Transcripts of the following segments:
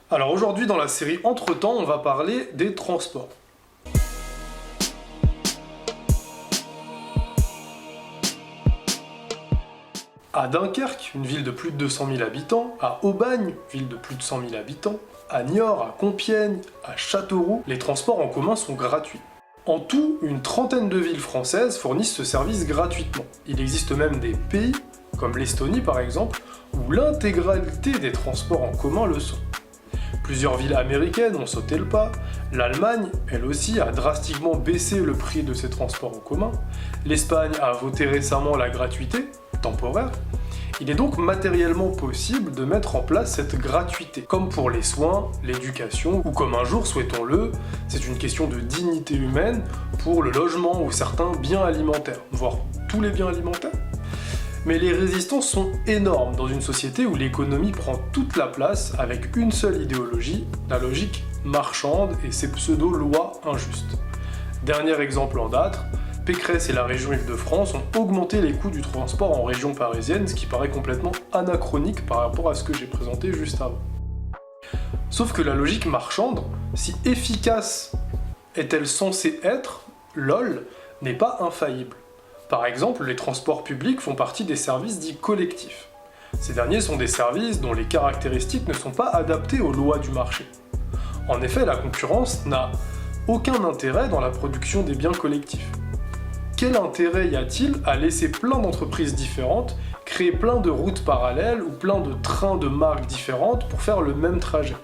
Alors aujourd'hui dans la série Entre-temps, on va parler des transports. À Dunkerque, une ville de plus de 200 000 habitants, à Aubagne, ville de plus de 100 000 habitants, à Niort, à Compiègne, à Châteauroux, les transports en commun sont gratuits. En tout, une trentaine de villes françaises fournissent ce service gratuitement. Il existe même des pays, comme l'Estonie par exemple, où l'intégralité des transports en commun le sont. Plusieurs villes américaines ont sauté le pas, l'Allemagne, elle aussi, a drastiquement baissé le prix de ses transports en commun, l'Espagne a voté récemment la gratuité, temporaire. Il est donc matériellement possible de mettre en place cette gratuité, comme pour les soins, l'éducation, ou comme un jour, souhaitons-le, c'est une question de dignité humaine pour le logement ou certains biens alimentaires, voire tous les biens alimentaires. Mais les résistances sont énormes dans une société où l'économie prend toute la place avec une seule idéologie, la logique marchande et ses pseudo-lois injustes. Dernier exemple en date, Pécresse et la région Île-de-France ont augmenté les coûts du transport en région parisienne, ce qui paraît complètement anachronique par rapport à ce que j'ai présenté juste avant. Sauf que la logique marchande, si efficace est-elle censée être, LOL, n'est pas infaillible. Par exemple, les transports publics font partie des services dits collectifs. Ces derniers sont des services dont les caractéristiques ne sont pas adaptées aux lois du marché. En effet, la concurrence n'a aucun intérêt dans la production des biens collectifs. Quel intérêt y a-t-il à laisser plein d'entreprises différentes créer plein de routes parallèles ou plein de trains de marques différentes pour faire le même trajet?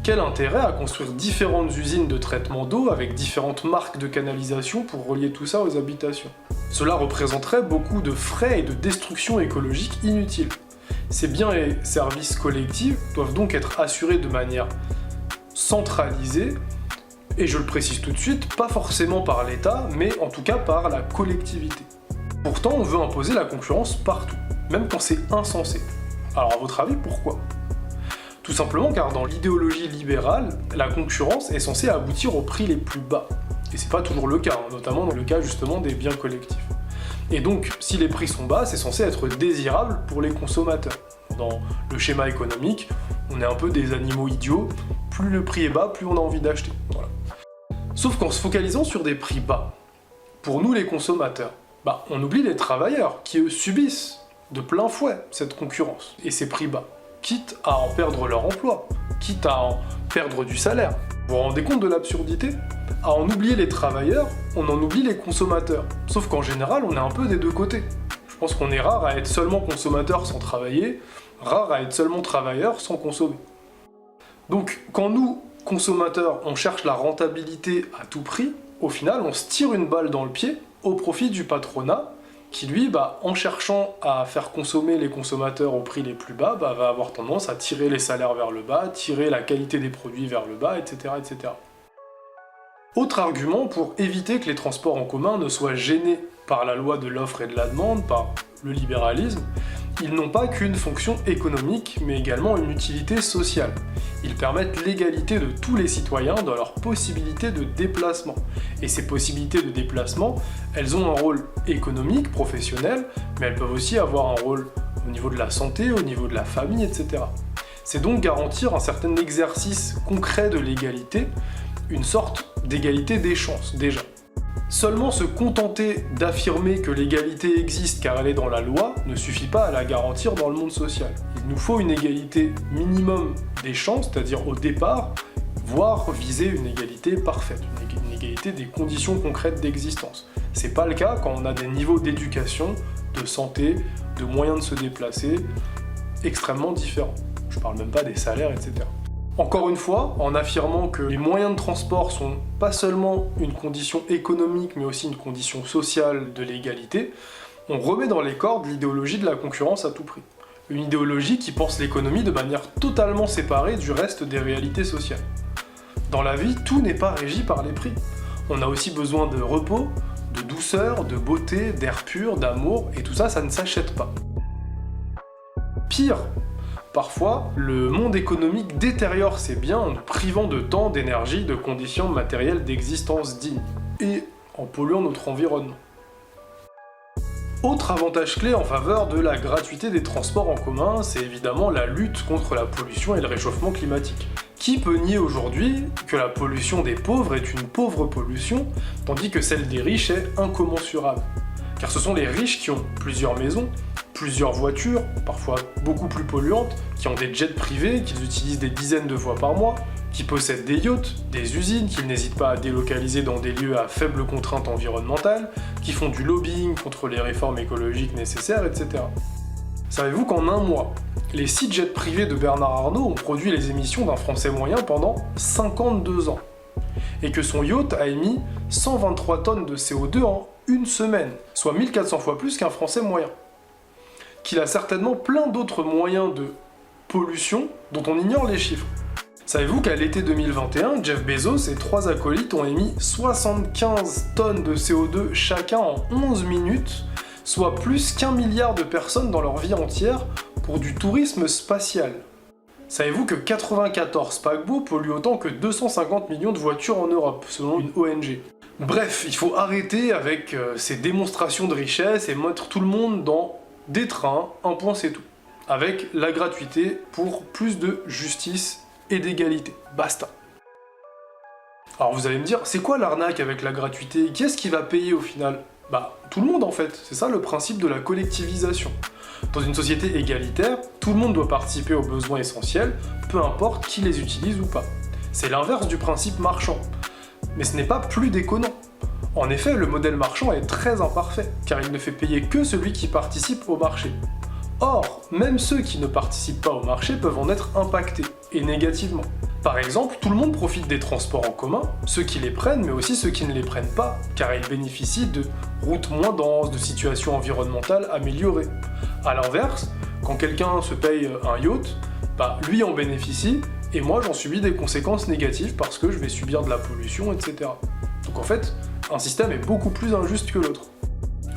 Quel intérêt à construire différentes usines de traitement d'eau avec différentes marques de canalisation pour relier tout ça aux habitations? Cela représenterait beaucoup de frais et de destruction écologique inutiles. Ces biens et services collectifs doivent donc être assurés de manière centralisée, et je le précise tout de suite, pas forcément par l'État, mais en tout cas par la collectivité. Pourtant, on veut imposer la concurrence partout, même quand c'est insensé. Alors à votre avis, pourquoi? Tout simplement car dans l'idéologie libérale, la concurrence est censée aboutir aux prix les plus bas. Et c'est pas toujours le cas, notamment dans le cas justement des biens collectifs. Et donc, si les prix sont bas, c'est censé être désirable pour les consommateurs. Dans le schéma économique, on est un peu des animaux idiots, plus le prix est bas, plus on a envie d'acheter. Voilà. Sauf qu'en se focalisant sur des prix bas, pour nous les consommateurs, on oublie les travailleurs qui eux subissent de plein fouet cette concurrence et ces prix bas, quitte à en perdre leur emploi, quitte à en perdre du salaire. Vous vous rendez compte de l'absurdité? À en oublier les travailleurs, on en oublie les consommateurs. Sauf qu'en général, on est un peu des deux côtés. Je pense qu'on est rare à être seulement consommateur sans travailler, rare à être seulement travailleur sans consommer. Donc, quand nous, consommateurs, on cherche la rentabilité à tout prix, au final, on se tire une balle dans le pied au profit du patronat, qui lui, en cherchant à faire consommer les consommateurs au prix les plus bas, va avoir tendance à tirer les salaires vers le bas, tirer la qualité des produits vers le bas, etc., etc. Autre argument pour éviter que les transports en commun ne soient gênés par la loi de l'offre et de la demande, par le libéralisme, ils n'ont pas qu'une fonction économique, mais également une utilité sociale. Ils permettent l'égalité de tous les citoyens dans leurs possibilités de déplacement. Et ces possibilités de déplacement, elles ont un rôle économique, professionnel, mais elles peuvent aussi avoir un rôle au niveau de la santé, au niveau de la famille, etc. C'est donc garantir un certain exercice concret de l'égalité, une sorte d'égalité des chances, déjà. Seulement se contenter d'affirmer que l'égalité existe car elle est dans la loi ne suffit pas à la garantir dans le monde social. Il nous faut une égalité minimum des chances, c'est-à-dire au départ, voire viser une égalité parfaite, une égalité des conditions concrètes d'existence. C'est pas le cas quand on a des niveaux d'éducation, de santé, de moyens de se déplacer extrêmement différents. Je parle même pas des salaires, etc. Encore une fois, en affirmant que les moyens de transport sont pas seulement une condition économique, mais aussi une condition sociale de l'égalité, on remet dans les cordes l'idéologie de la concurrence à tout prix. Une idéologie qui pense l'économie de manière totalement séparée du reste des réalités sociales. Dans la vie, tout n'est pas régi par les prix. On a aussi besoin de repos, de douceur, de beauté, d'air pur, d'amour, et tout ça, ça ne s'achète pas. Pire, parfois, le monde économique détériore ses biens en nous privant de temps, d'énergie, de conditions matérielles d'existence dignes, et en polluant notre environnement. Autre avantage clé en faveur de la gratuité des transports en commun, c'est évidemment la lutte contre la pollution et le réchauffement climatique, Qui peut nier aujourd'hui que la pollution des pauvres est une pauvre pollution, tandis que celle des riches est incommensurable? Car ce sont les riches qui ont plusieurs maisons, plusieurs voitures, parfois beaucoup plus polluantes, qui ont des jets privés qu'ils utilisent des dizaines de fois par mois, qui possèdent des yachts, des usines qu'ils n'hésitent pas à délocaliser dans des lieux à faible contrainte environnementale, qui font du lobbying contre les réformes écologiques nécessaires, etc. Savez-vous qu'en un mois, les 6 jets privés de Bernard Arnault ont produit les émissions d'un Français moyen pendant 52 ans, et que son yacht a émis 123 tonnes de CO2 en une semaine, soit 1400 fois plus qu'un Français moyen, qu'il a certainement plein d'autres moyens de pollution dont on ignore les chiffres. Savez-vous qu'à l'été 2021, Jeff Bezos et 3 acolytes ont émis 75 tonnes de CO2 chacun en 11 minutes, soit plus qu'1 milliard de personnes dans leur vie entière pour du tourisme spatial? Savez-vous que 94 paquebots polluent autant que 250 millions de voitures en Europe, selon une ONG? Bref, il faut arrêter avec ces démonstrations de richesse et mettre tout le monde dans des trains, un point c'est tout. Avec la gratuité pour plus de justice et d'égalité. Basta. Alors vous allez me dire, c'est quoi l'arnaque avec la gratuité? Qui est-ce qui va payer au final? Bah, tout le monde en fait. C'est ça le principe de la collectivisation. Dans une société égalitaire, tout le monde doit participer aux besoins essentiels, peu importe qui les utilise ou pas. C'est l'inverse du principe marchand. Mais ce n'est pas plus déconnant. En effet, le modèle marchand est très imparfait, car il ne fait payer que celui qui participe au marché. Or, même ceux qui ne participent pas au marché peuvent en être impactés, et négativement. Par exemple, tout le monde profite des transports en commun, ceux qui les prennent, mais aussi ceux qui ne les prennent pas, car ils bénéficient de routes moins denses, de situations environnementales améliorées. A l'inverse, quand quelqu'un se paye un yacht, bah lui en bénéficie, et moi j'en subis des conséquences négatives parce que je vais subir de la pollution, etc. Donc en fait, un système est beaucoup plus injuste que l'autre.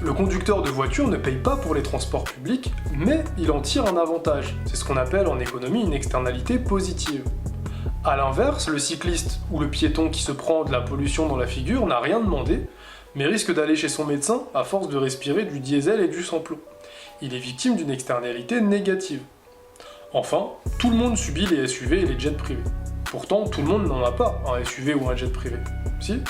Le conducteur de voiture ne paye pas pour les transports publics, mais il en tire un avantage. C'est ce qu'on appelle en économie une externalité positive. A l'inverse, le cycliste ou le piéton qui se prend de la pollution dans la figure n'a rien demandé, mais risque d'aller chez son médecin à force de respirer du diesel et du sans-plomb. Il est victime d'une externalité négative. Enfin, tout le monde subit les SUV et les jets privés. Pourtant, tout le monde n'en a pas un SUV ou un jet privé. Si ?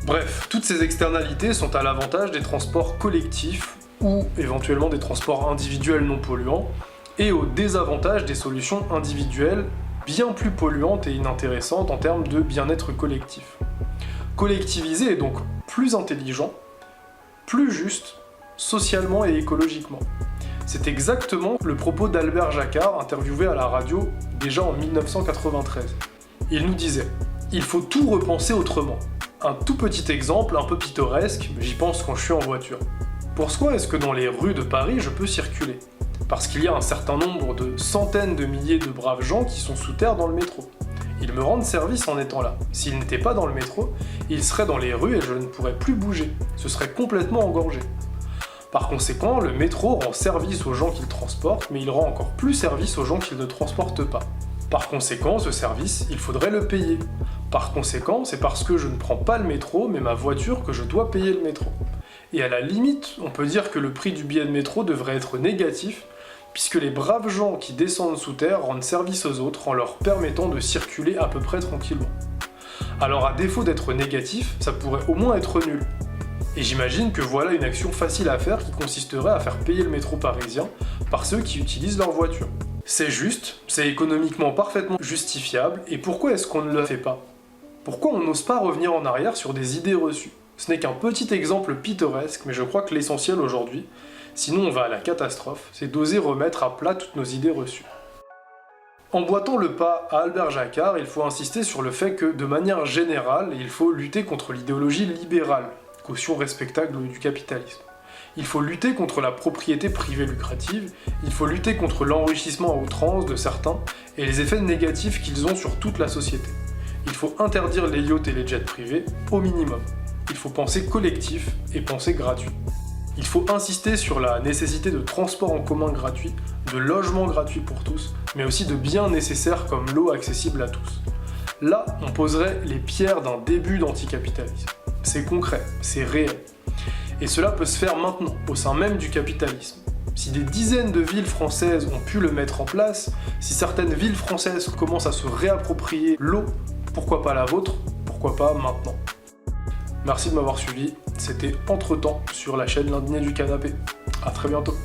Bref, toutes ces externalités sont à l'avantage des transports collectifs ou éventuellement des transports individuels non polluants et au désavantage des solutions individuelles bien plus polluantes et inintéressantes en termes de bien-être collectif. Collectiviser est donc plus intelligent, plus juste, socialement et écologiquement. C'est exactement le propos d'Albert Jacquard, interviewé à la radio déjà en 1993. Il nous disait « Il faut tout repenser autrement ». Un tout petit exemple, un peu pittoresque, j'y pense quand je suis en voiture. Pourquoi est-ce que dans les rues de Paris, je peux circuler? Parce qu'il y a un certain nombre de centaines de milliers de braves gens qui sont sous terre dans le métro. Ils me rendent service en étant là. S'ils n'étaient pas dans le métro, ils seraient dans les rues et je ne pourrais plus bouger. Ce serait complètement engorgé. Par conséquent, le métro rend service aux gens qu'il transporte, mais il rend encore plus service aux gens qu'il ne transporte pas. Par conséquent, ce service, il faudrait le payer. Par conséquent, c'est parce que je ne prends pas le métro, mais ma voiture que je dois payer le métro. Et à la limite, on peut dire que le prix du billet de métro devrait être négatif, puisque les braves gens qui descendent sous terre rendent service aux autres en leur permettant de circuler à peu près tranquillement. Alors à défaut d'être négatif, ça pourrait au moins être nul. Et j'imagine que voilà une action facile à faire qui consisterait à faire payer le métro parisien par ceux qui utilisent leur voiture. C'est juste, c'est économiquement parfaitement justifiable, et pourquoi est-ce qu'on ne le fait pas ? Pourquoi on n'ose pas revenir en arrière sur des idées reçues? Ce n'est qu'un petit exemple pittoresque, mais je crois que l'essentiel aujourd'hui, sinon on va à la catastrophe, c'est d'oser remettre à plat toutes nos idées reçues. Emboîtant le pas à Albert Jacquard, il faut insister sur le fait que, de manière générale, il faut lutter contre l'idéologie libérale, caution respectable du capitalisme. Il faut lutter contre la propriété privée lucrative, il faut lutter contre l'enrichissement à outrance de certains et les effets négatifs qu'ils ont sur toute la société. Il faut interdire les yachts et les jets privés, au minimum. Il faut penser collectif et penser gratuit. Il faut insister sur la nécessité de transports en commun gratuits, de logements gratuits pour tous, mais aussi de biens nécessaires comme l'eau accessible à tous. Là, on poserait les pierres d'un début d'anticapitalisme. C'est concret, c'est réel. Et cela peut se faire maintenant, au sein même du capitalisme. Si des dizaines de villes françaises ont pu le mettre en place, si certaines villes françaises commencent à se réapproprier l'eau, pourquoi pas la vôtre? Pourquoi pas maintenant? Merci de m'avoir suivi, c'était Entretemps sur la chaîne L'Indigné du Canapé. A très bientôt.